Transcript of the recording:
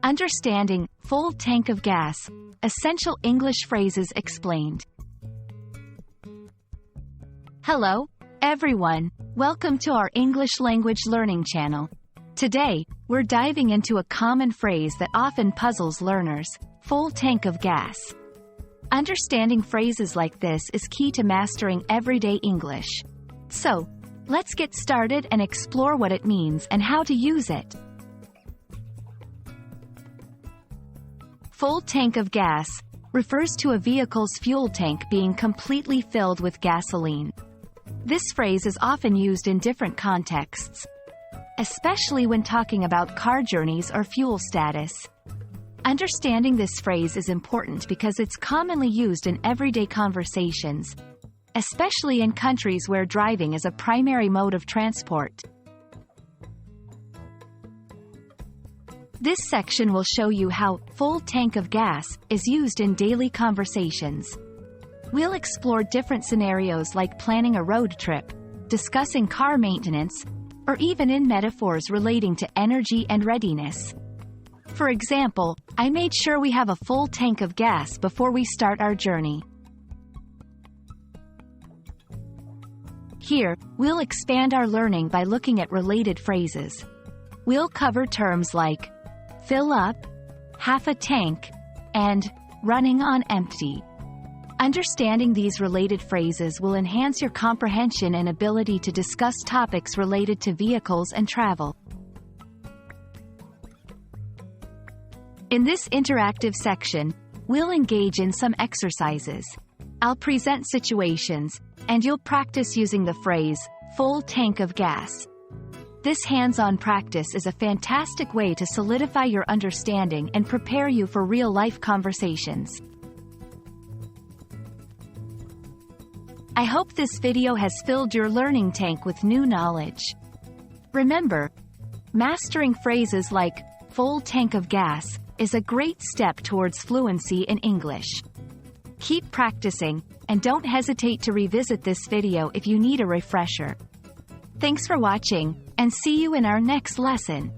Understanding full tank of gas. Essential English phrases explained. Hello, everyone. Welcome to our English language learning channel. Today, we're diving into a common phrase that often puzzles learners: full tank of gas. Understanding phrases like this is key to mastering everyday English. So, let's get started and explore what it means and how to use it. Full tank of gas refers to a vehicle's fuel tank being completely filled with gasoline. This phrase is often used in different contexts, especially when talking about car journeys or fuel status. Understanding this phrase is important because it's commonly used in everyday conversations, especially in countries where driving is a primary mode of transport. This section will show you how full tank of gas is used in daily conversations. We'll explore different scenarios like planning a road trip, discussing car maintenance, or even in metaphors relating to energy and readiness. For example, I made sure we have a full tank of gas before we start our journey. Here, we'll expand our learning by looking at related phrases. We'll cover terms like fill up, half a tank, and running on empty. Understanding these related phrases will enhance your comprehension and ability to discuss topics related to vehicles and travel. In this interactive section, we'll engage in some exercises. I'll present situations, and you'll practice using the phrase, full tank of gas. This hands-on practice is a fantastic way to solidify your understanding and prepare you for real-life conversations. I hope this video has filled your learning tank with new knowledge. Remember, mastering phrases like full tank of gas is a great step towards fluency in English. Keep practicing, and don't hesitate to revisit this video if you need a refresher. Thanks for watching, and see you in our next lesson.